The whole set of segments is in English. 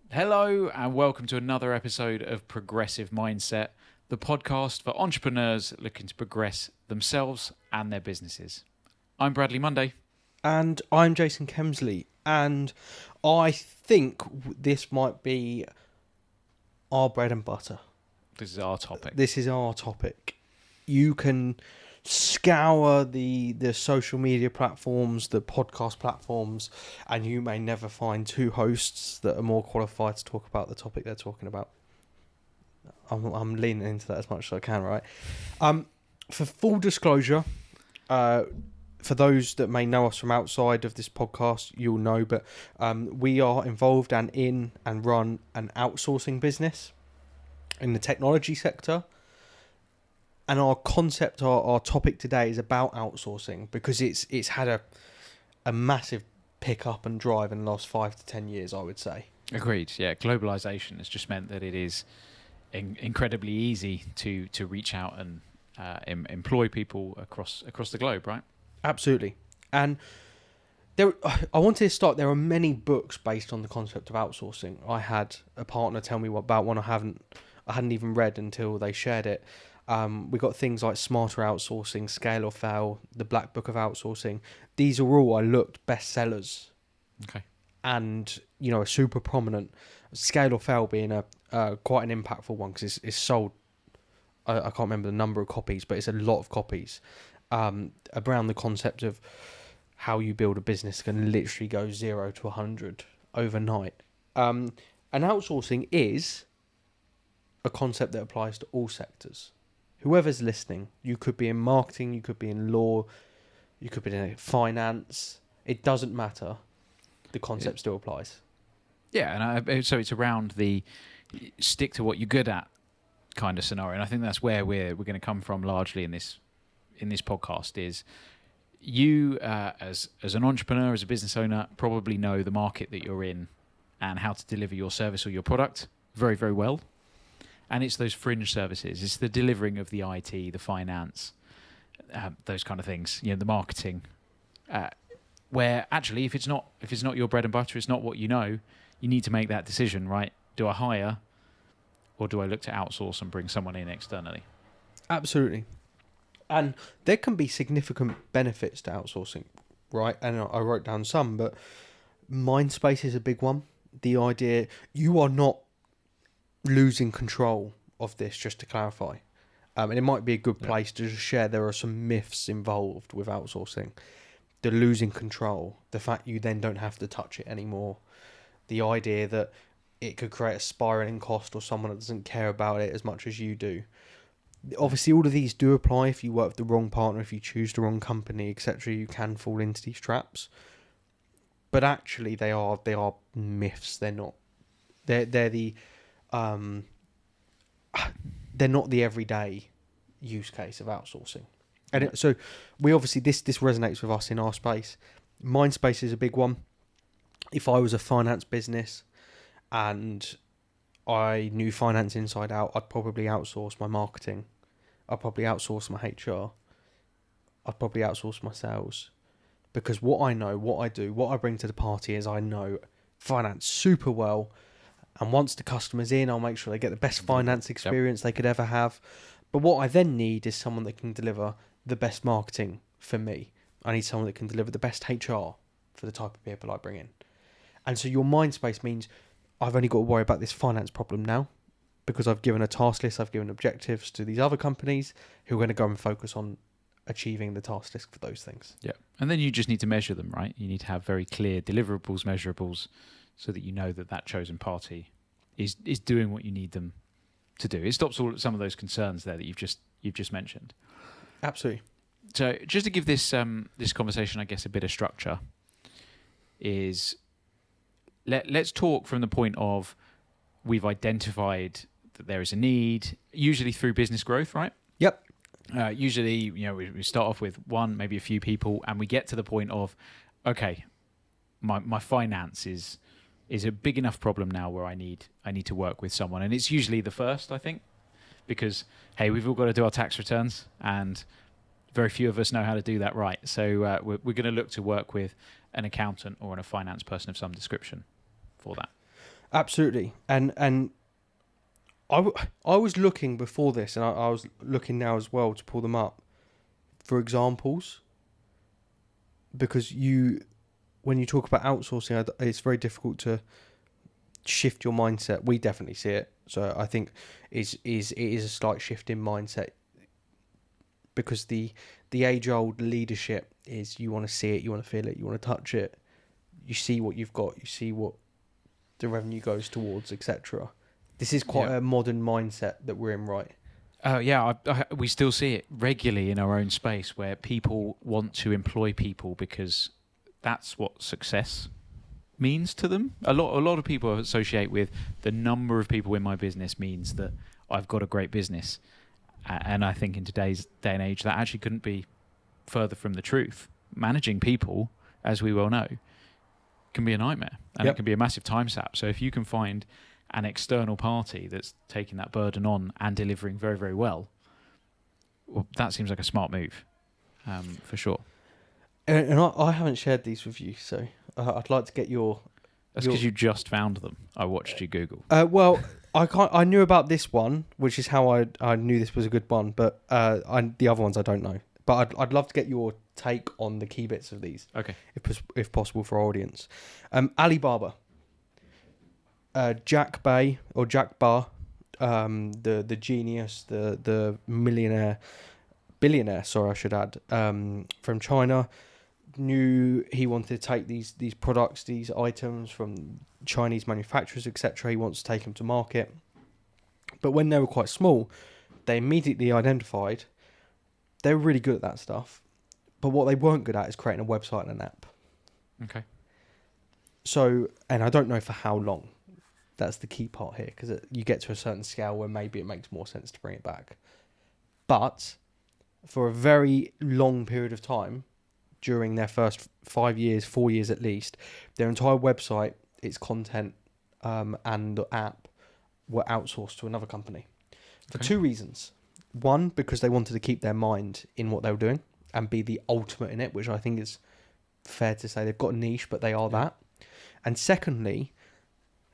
Hello and welcome to another episode of Progressive Mindset, the podcast for entrepreneurs looking to progress themselves and their businesses. I'm Bradley Monday. And I'm Jason Kemsley, and I think this might be our bread and butter. This is our topic. This is our topic. You can scour the social media platforms, the podcast platforms, and you may never find two hosts that are more qualified to talk about the topic they're talking about. I'm leaning into that as much as I can, right? For full disclosure, for those that may know us from outside of this podcast, you'll know, but we are involved and in and run an outsourcing business in the technology sector. And our concept, our topic today is about outsourcing because it's had a massive pick up and drive in the last 5 to 10 years, I would say. Agreed. Yeah, globalization has just meant that it is incredibly easy to reach out and employ people across the globe, right? Absolutely. And I wanted to start, there are many books based on the concept of outsourcing. I had a partner tell me about one I hadn't even read until they shared it. We got things like Smarter Outsourcing, Scale or Fail, the Black Book of Outsourcing. These are all, I looked, bestsellers. Okay. And, are super prominent. Scale or Fail being a quite an impactful one because it's sold, I can't remember the number of copies, but it's a lot of copies. Around the concept of how you build a business can literally go 0 to 100 overnight. And outsourcing is a concept that applies to all sectors. Whoever's listening, you could be in marketing, you could be in law, you could be in finance. It doesn't matter. The concept still applies. Yeah, and so it's around the stick to what you're good at kind of scenario, and I think that's where we're going to come from largely in this podcast. Is you as an entrepreneur, as a business owner, probably know the market that you're in and how to deliver your service or your product very, very well. And it's those fringe services. It's the delivering of the IT, the finance, those kind of things. The marketing, where actually, if it's not your bread and butter, it's not what you know. You need to make that decision, right? Do I hire, or do I look to outsource and bring someone in externally? Absolutely. And there can be significant benefits to outsourcing, right? And I wrote down some, but mind space is a big one. The idea you are not losing control of this, just to clarify. And it might be a good place to just share there are some myths involved with outsourcing. The losing control, the fact you then don't have to touch it anymore, the idea that it could create a spiraling cost or someone that doesn't care about it as much as you do. Obviously, all of these do apply if you work with the wrong partner, if you choose the wrong company, etc. You can fall into these traps. But actually, they are myths. They're not. They're not the everyday use case of outsourcing. And so we obviously this resonates with us in our space. Mind space is a big one. If I was a finance business and I knew finance inside out, I'd probably outsource my marketing. I'd probably outsource my HR. I'd probably outsource my sales. Because what I know, what I do, what I bring to the party is I know finance super well. And once the customer's in, I'll make sure they get the best finance experience they could ever have. But what I then need is someone that can deliver the best marketing for me. I need someone that can deliver the best HR for the type of people I bring in. And so your mind space means I've only got to worry about this finance problem now because I've given a task list, I've given objectives to these other companies who are going to go and focus on achieving the task list for those things. Yeah. And then you just need to measure them, right? You need to have very clear deliverables, measurables, so that you know that chosen party is doing what you need them to do. It stops some of those concerns there that you've just mentioned. Absolutely. So just to give this conversation, I guess, a bit of structure, is let's talk from the point of we've identified that there is a need, usually through business growth, right? Yep. Usually, we start off with one, maybe a few people, and we get to the point of, okay, my finance is a big enough problem now where I need to work with someone, and it's usually the first, I think, because hey, we've all got to do our tax returns, and very few of us know how to do that right. So we're going to look to work with an accountant or a finance person of some description for that. Absolutely. And I was looking before this, and I was looking now as well to pull them up for examples, because when you talk about outsourcing, it's very difficult to shift your mindset. We definitely see it. So I think it is a slight shift in mindset, because the age-old leadership is you want to see it, you want to feel it, you want to touch it. You see what you've got, you see what the revenue goes towards, etc. This is quite a modern mindset that we're in, right? We still see it regularly in our own space, where people want to employ people because that's what success means to them. A lot of people associate with the number of people in my business means that I've got a great business, and I think in today's day and age that actually couldn't be further from the truth. Managing people, as we well know, can be a nightmare, and it can be a massive time sap. So if you can find an external party that's taking that burden on and delivering very, very well, that seems like a smart move, for sure. And I haven't shared these with you, so I'd like to get your... That's because you just found them. I watched you Google. Well, I knew about this one, which is how I knew this was a good one, but the other ones I don't know. But I'd love to get your take on the key bits of these. Okay. If possible for our audience. Alibaba. Jack Bay, or Jack Ba, the genius, the billionaire, sorry, I should add, from China, knew he wanted to take these products, these items from Chinese manufacturers, etc. He wants to take them to market. But when they were quite small, they immediately identified they were really good at that stuff. But what they weren't good at is creating a website and an app. Okay. So, and I don't know for how long. That's the key part here, because you get to a certain scale where maybe it makes more sense to bring it back. But for a very long period of time, during their first 5 years, 4 years at least, their entire website, its content, and the app were outsourced to another company. For two reasons. One, because they wanted to keep their mind in what they were doing and be the ultimate in it, which I think is fair to say. They've got a niche, but they are that. And secondly,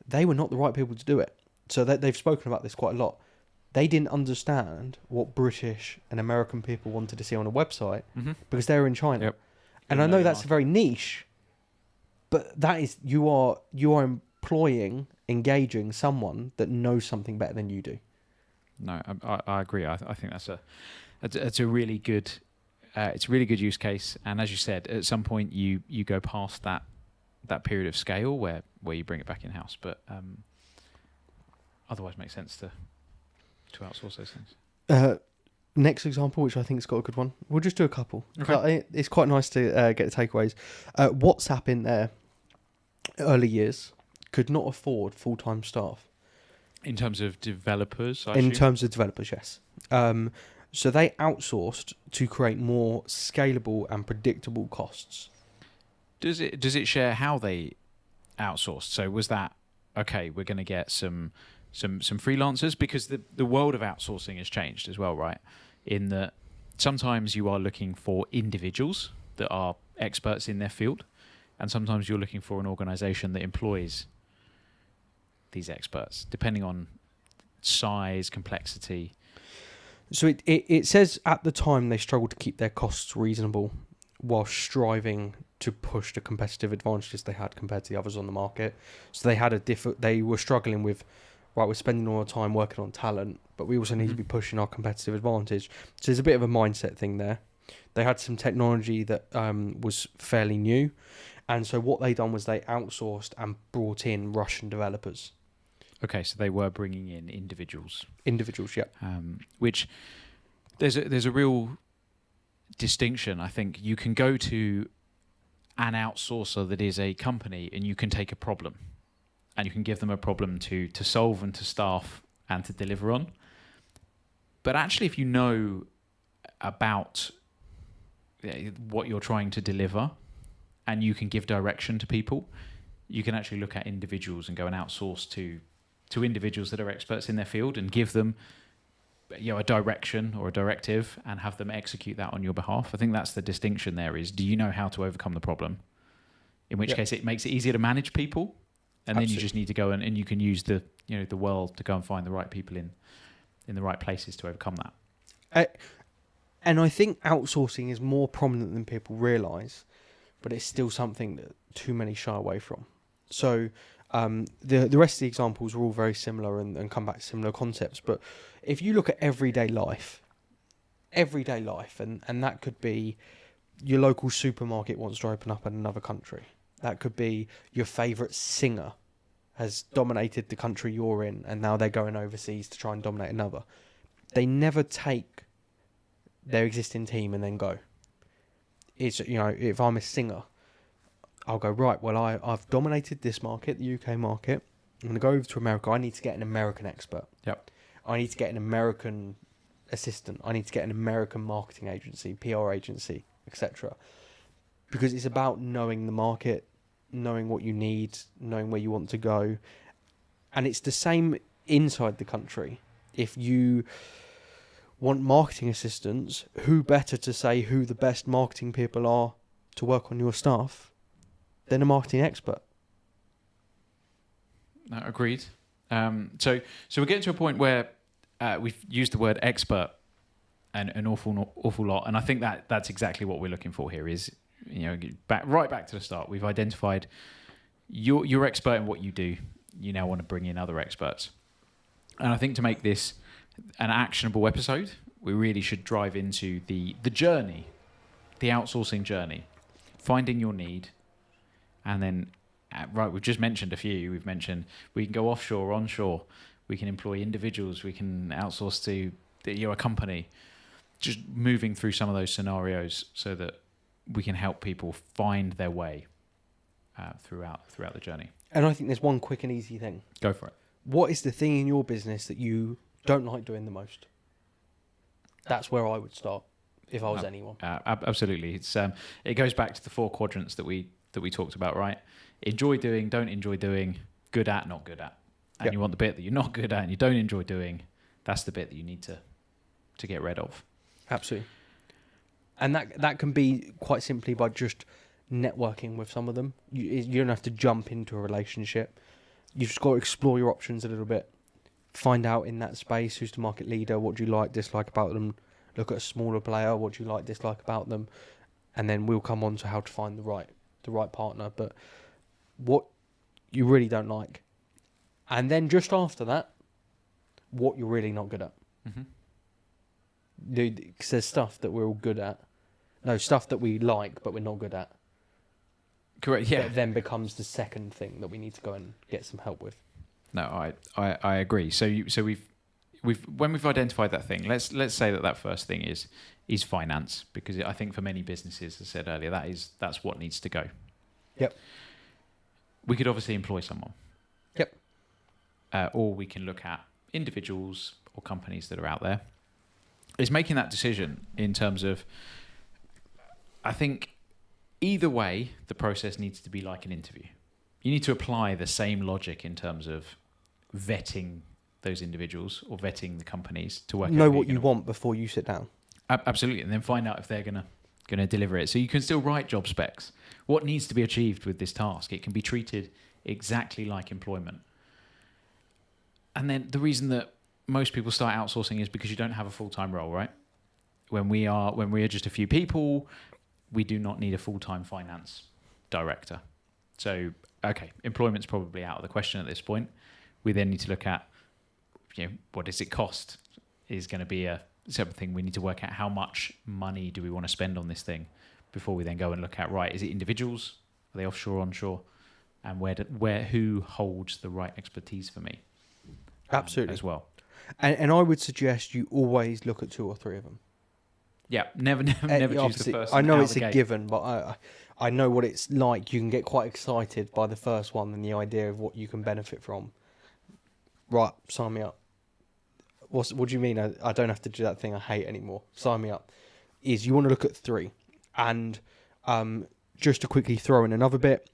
they were not the right people to do it. So they've spoken about this quite a lot. They didn't understand what British and American people wanted to see on a website, because they were in China. Yep. And I know that's very niche, but that is, you are engaging someone that knows something better than you do. No, I agree. I think that's a really good it's a really good use case. And as you said, at some point you go past that period of scale where you bring it back in house, but otherwise it makes sense to outsource those things. Next example, which I think has got a good one. We'll just do a couple. Okay. It's quite nice to get the takeaways. WhatsApp in their early years could not afford full-time staff. In terms of developers, In terms of developers, yes. So they outsourced to create more scalable and predictable costs. Does it share how they outsourced? So was that, okay, we're going to get some freelancers, because the world of outsourcing has changed as well, right? In that sometimes you are looking for individuals that are experts in their field, and sometimes you're looking for an organization that employs these experts, depending on size, complexity. So it says at the time they struggled to keep their costs reasonable while striving to push the competitive advantages they had compared to the others on the market. So they had they were struggling with, right, we're spending all our time working on talent, but we also need to be pushing our competitive advantage. So there's a bit of a mindset thing there. They had some technology that was fairly new. And so what they done was they outsourced and brought in Russian developers. Okay, so they were bringing in individuals. Individuals, yeah. Which there's a real distinction. I think you can go to an outsourcer that is a company, and you can take a problem, and you can give them a problem to solve and to staff and to deliver on. But actually, if you know about what you're trying to deliver, and you can give direction to people, you can actually look at individuals and go and outsource to individuals that are experts in their field and give them a direction or a directive and have them execute that on your behalf. I think that's the distinction there, is do you know how to overcome the problem? In which case it makes it easier to manage people, and then you just need to go and you can use the the world to go and find the right people in the right places to overcome that. And I think outsourcing is more prominent than people realise, but it's still something that too many shy away from. So the rest of the examples are all very similar and come back to similar concepts. But if you look at everyday life, and that could be your local supermarket wants to open up in another country. That could be your favourite singer has dominated the country you're in, and now they're going overseas to try and dominate another. They never take their existing team and then go. It's, if I'm a singer, I'll go, right, well, I've dominated this market, the UK market. I'm going to go over to America. I need to get an American expert. Yep. I need to get an American assistant. I need to get an American marketing agency, PR agency, etc. Because it's about knowing the market, knowing what you need, knowing where you want to go. And it's the same inside the country. If you want marketing assistants, who better to say who the best marketing people are to work on your staff than a marketing expert? Agreed. So we're getting to a point where we've used the word expert an awful lot, and I think that's exactly what we're looking for here. Is right back to the start. We've identified you're expert in what you do. You now want to bring in other experts, and I think to make this an actionable episode, we really should drive into the journey, the outsourcing journey, finding your need, and then we've just mentioned a few. We've mentioned we can go offshore, onshore, we can employ individuals, we can outsource to a company. Just moving through some of those scenarios so that we can help people find their way throughout the journey. And I think there's one quick and easy thing. Go for it. What is the thing in your business that you don't like doing the most? That's where I would start if I was anyone. Absolutely. It's it goes back to the 4 quadrants that we talked about, right? Enjoy doing, don't enjoy doing, good at, not good at. And you want the bit that you're not good at and you don't enjoy doing, that's the bit that you need to get rid of. Absolutely. And that can be quite simply by just networking with some of them. You don't have to jump into a relationship. You've just got to explore your options a little bit. Find out in that space who's the market leader, what do you like, dislike about them. Look at a smaller player, what do you like, dislike about them. And then we'll come on to how to find the right partner. But what you really don't like. And then just after that, what you're really not good at. Mm-hmm. Because there's stuff that we're all good at. No, stuff that we like, but we're not good at. Correct, yeah. That then becomes the second thing that we need to go and get some help with. No, I agree. So we've when we've identified that thing, let's say that first thing is finance, because I think for many businesses, as I said earlier, that's what needs to go. Yep. We could obviously employ someone. Yep. Or we can look at individuals or companies that are out there. It's making that decision in terms of, I think either way, the process needs to be like an interview. You need to apply the same logic in terms of vetting those individuals or vetting the companies to work out. Know what you want before you sit down. Absolutely, and then find out if they're gonna deliver it. So you can still write job specs. What needs to be achieved with this task? It can be treated exactly like employment. And then the reason that most people start outsourcing is because you don't have a full-time role, right? When we are just a few people, we do not need a full-time finance director. So, okay, employment's probably out of the question at this point. We then need to look at, what does it cost? Is going to be a something we need to work out. How much money do we want to spend on this thing before we then go and look at, right, is it individuals? Are they offshore, onshore? And who holds the right expertise for me? Absolutely. As well. And I would suggest you always look at 2 or 3 of them. Yeah, never choose the first. I know it's a given, but I know what it's like. You can get quite excited by the first one and the idea of what you can benefit from. Right, sign me up. What do you mean? I don't have to do that thing I hate anymore. Sign me up. Is you want to look at 3, and just to quickly throw in another bit,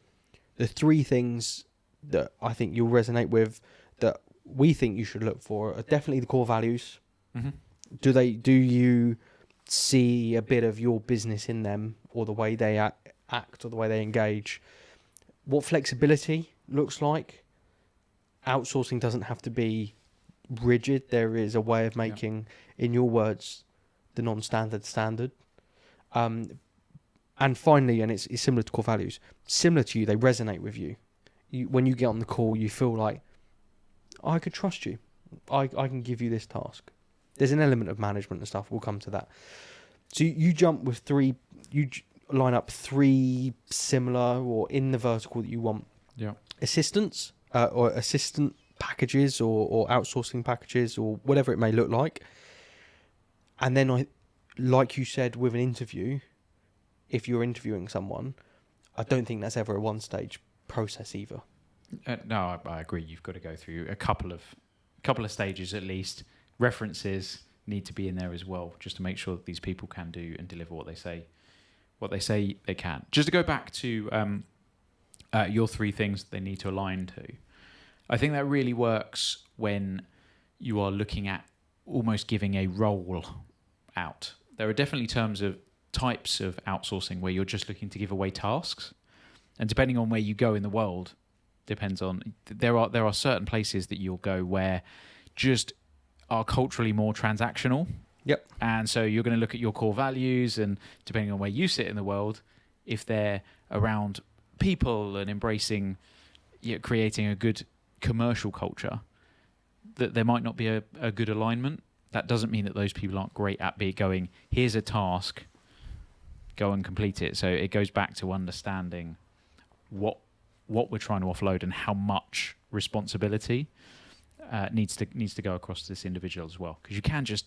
the 3 things that I think you'll resonate with that we think you should look for are definitely the core values. Mm-hmm. Do you see a bit of your business in them, or the way they act or the way they engage? What flexibility looks like, outsourcing doesn't have to be rigid. There is a way of making, in your words, the non-standard standard. And finally, and it's similar to core values, similar to you, they resonate with you. When you get on the call, you feel like, I could trust you. I can give you this task. There's an element of management and stuff. We'll come to that. So you jump with line up three similar or in the vertical that you want. Yeah. Assistants or assistant packages or outsourcing packages or whatever it may look like. And then like you said with an interview, if you're interviewing someone, I don't think that's ever a one-stage process either. No, I agree. You've got to go through a couple of stages at least. References need to be in there as well, just to make sure that these people can do and deliver what they say they can. Just to go back to your three things that they need to align to, I think that really works when you are looking at almost giving a role out. There are definitely types of outsourcing where you're just looking to give away tasks, and depending on where you go in the world, depends on there are certain places that you'll go where just are culturally more transactional. Yep. And so you're going to look at your core values, and depending on where you sit in the world, if they're around people and embracing, creating a good commercial culture, that there might not be a good alignment. That doesn't mean that those people aren't great at going, here's a task, go and complete it. So it goes back to understanding what we're trying to offload and how much responsibility needs to go across to this individual as well. Because you can just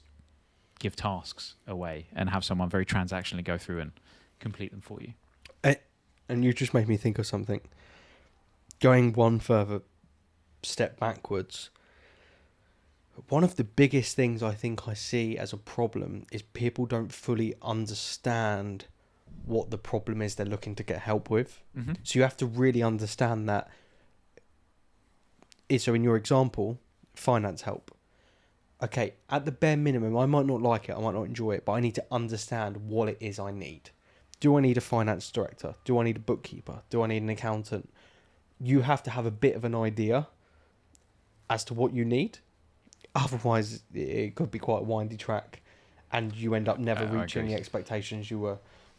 give tasks away and have someone very transactionally go through and complete them for you. And you just made me think of something. Going one further step backwards, one of the biggest things I think I see as a problem is people don't fully understand what the problem is they're looking to get help with. Mm-hmm. So you have to really understand that. So in your example, finance help. Okay, at the bare minimum, I might not like it, I might not enjoy it, but I need to understand what it is I need. Do I need a finance director? Do I need a bookkeeper? Do I need an accountant? You have to have a bit of an idea as to what you need. Otherwise, it could be quite a windy track, and you end up never reaching the expectations you were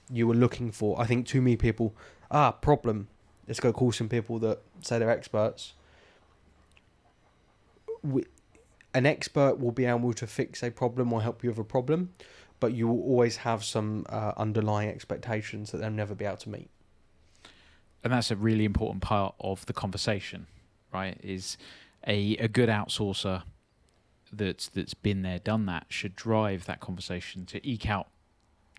looking for. I think too many people, problem. Let's go call some people that say they're experts. An expert will be able to fix a problem or help you with a problem, but you will always have some underlying expectations that they'll never be able to meet. And that's a really important part of the conversation, right? Is a good outsourcer that's been there, done that, should drive that conversation to eke out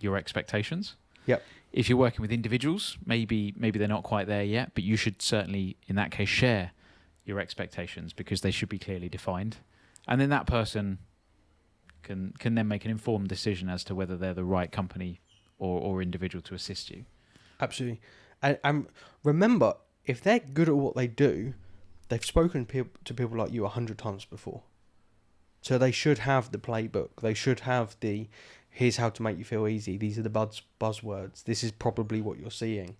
your expectations. Yep. If you're working with individuals, maybe they're not quite there yet, but you should certainly, in that case, share your expectations, because they should be clearly defined. And then that person can then make an informed decision as to whether they're the right company or individual to assist you. Absolutely. And remember, if they're good at what they do, they've spoken to people like you 100 times before. So they should have the playbook. They should have here's how to make you feel easy. These are the buzzwords. This is probably what you're seeing.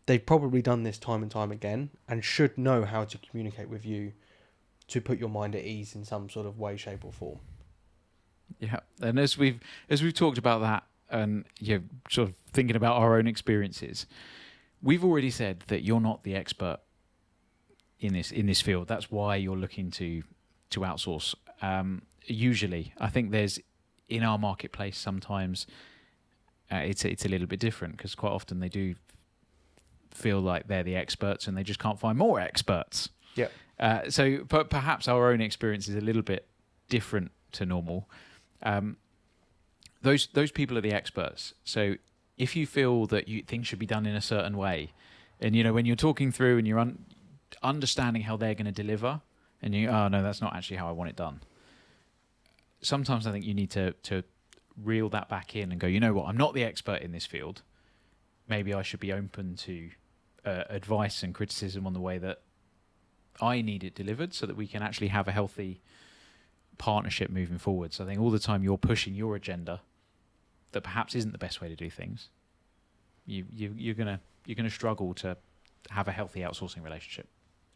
They've probably done this time and time again and should know how to communicate with you to put your mind at ease in some sort of way, shape or form. Yeah. And as we've talked about that and sort of thinking about our own experiences, we've already said that you're not the expert in this field. That's why you're looking to outsource. Usually, I think there's in our marketplace sometimes it's a little bit different, because quite often they do feel like they're the experts and they just can't find more experts. Yeah. So perhaps our own experience is a little bit different to normal. Those people are the experts. So if you feel that things should be done in a certain way, and when you're talking through and you're understanding how they're going to deliver, and no, that's not actually how I want it done. Sometimes I think you need to reel that back in and go, you know what, I'm not the expert in this field. Maybe I should be open to advice and criticism on the way that I need it delivered, so that we can actually have a healthy partnership moving forward. So I think all the time you're pushing your agenda that perhaps isn't the best way to do things, you're gonna struggle to have a healthy outsourcing relationship.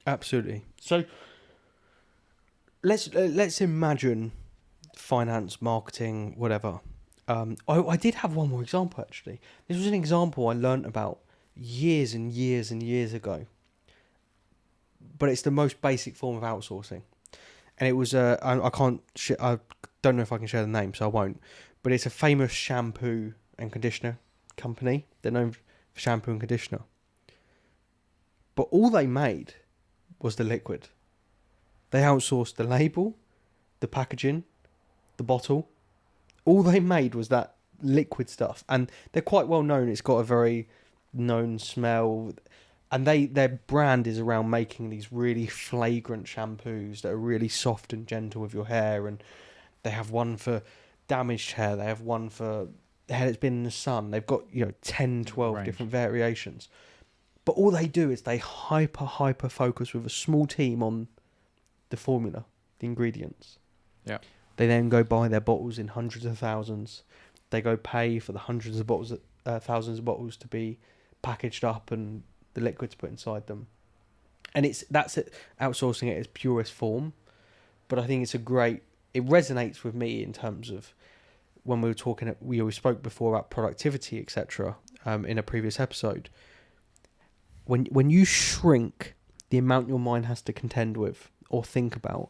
Absolutely. So let's imagine finance, marketing, whatever. I did have one more example actually. This was an example I learnt about years and years and years ago, but it's the most basic form of outsourcing, and it was I can't I don't know if I can share the name, so I won't. But it's a famous shampoo and conditioner company. They're known for shampoo and conditioner, but all they made was the liquid. They outsourced the label, the packaging, the bottle. All they made was that liquid stuff, and they're quite well known. It's got a very known smell, and their brand is around making these really flagrant shampoos that are really soft and gentle with your hair. And they have one for damaged hair. They have one for hair that's been in the sun. They've got 10, 12 Range. different variations. But all they do is they hyper focus with a small team on the formula, the ingredients. Yeah. They then go buy their bottles in hundreds of thousands. They go pay for the hundreds of bottles, thousands of bottles to be packaged up and the liquids put inside them. And that's it, outsourcing it its purest form. But I think it resonates with me in terms of when we were talking. We spoke before about productivity, etc. In a previous episode. When you shrink the amount your mind has to contend with or think about,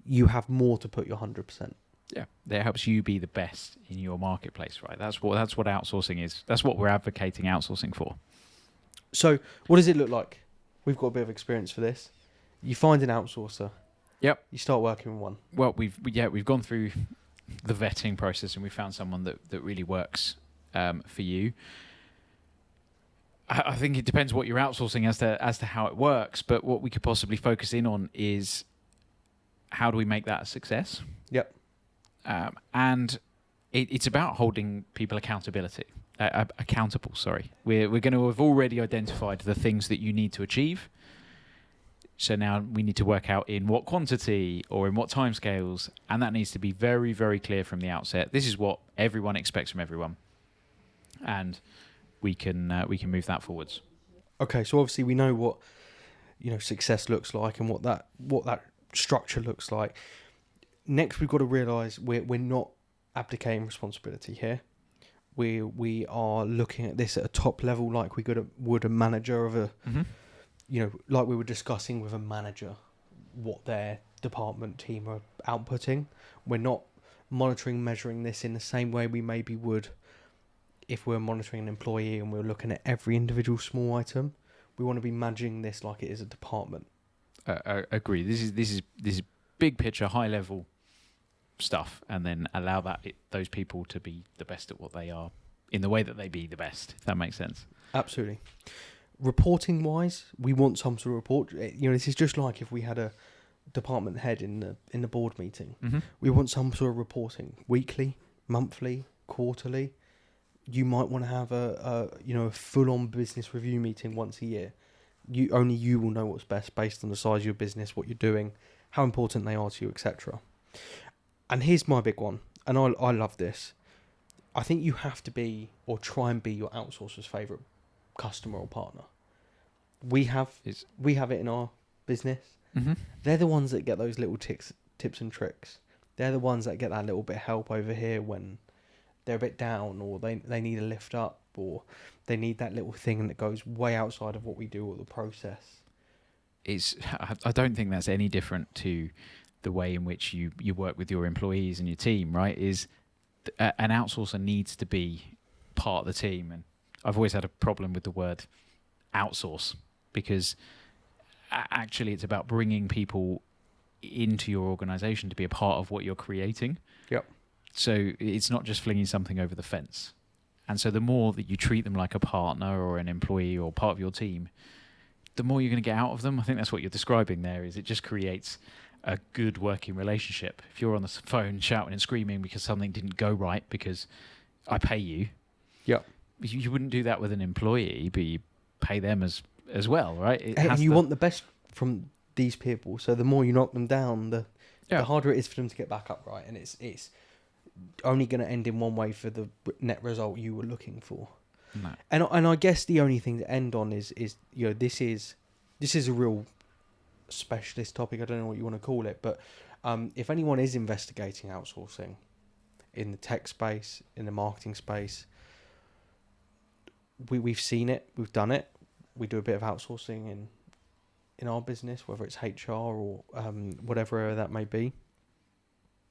you have more to put your 100%. Yeah, that helps you be the best in your marketplace, right? That's what outsourcing is. That's what we're advocating outsourcing for. So, what does it look like? We've got a bit of experience for this. You find an outsourcer. Yep. You start working with one. Well, we've gone through the vetting process and we found someone that really works for you. I think it depends what you're outsourcing as to how it works, but what we could possibly focus in on is how do we make that a success? Yep. And it's about holding people accountable. Sorry, we're going to have already identified the things that you need to achieve. So now we need to work out in what quantity or in what timescales, and that needs to be very, very clear from the outset. This is what everyone expects from everyone, and we can move that forwards. Okay, so obviously we know what success looks like and what that structure looks like. Next, we've got to realise we're not abdicating responsibility here. We are looking at this at a top level, like we would a manager of a, like we were discussing with a manager, what their department team are outputting. We're not monitoring, measuring this in the same way we maybe would if we're monitoring an employee and we're looking at every individual small item. We want to be managing this like it is a department. I agree. This is big picture, high level stuff, and then allow those people to be the best at what they are in the way that they be the best, if that makes sense. Absolutely. Reporting wise, we want some sort of report. This is just like if we had a department head in the board meeting. Mm-hmm. We want some sort of reporting, weekly, monthly, quarterly. You might want to have a full on business review meeting once a year. Only you will know what's best based on the size of your business, what you're doing, how important they are to you, etc. And here's my big one, and I love this. I think you have to be, or try and be, your outsourcer's favourite customer or partner. We have it in our business. Mm-hmm. They're the ones that get those little tips and tricks. They're the ones that get that little bit of help over here when they're a bit down, or they need a lift up, or they need that little thing that goes way outside of what we do or the process. I don't think that's any different to the way in which you work with your employees and your team, right? An outsourcer needs to be part of the team. And I've always had a problem with the word outsource, because actually it's about bringing people into your organization to be a part of what you're creating. Yep. So it's not just flinging something over the fence. And so the more that you treat them like a partner or an employee or part of your team, the more you're going to get out of them. I think that's what you're describing there. Is it just creates a good working relationship. If you're on the phone shouting and screaming because something didn't go right because I pay you, yep, you wouldn't do that with an employee, but you pay them as well, right? And you want the best from these people. So the more you knock them down, the harder it is for them to get back up, right? And it's only going to end in one way for the net result you were looking for. No. And I guess the only thing to end on is this is a real specialist topic. I don't know what you want to call it, but if anyone is investigating outsourcing in the tech space, in the marketing space, we've seen it, we've done it. We do a bit of outsourcing in our business, whether it's HR or whatever area that may be.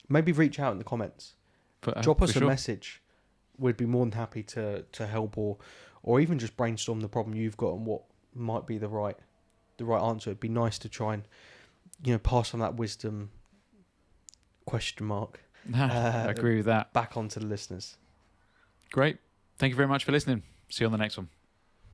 Maybe reach out in the comments. Drop us a message. We'd be more than happy to help or even just brainstorm the problem you've got and what might be the right answer. It'd be nice to try and pass on that wisdom I agree with that. Back onto the listeners. Great. Thank you very much for listening. See you on the next one.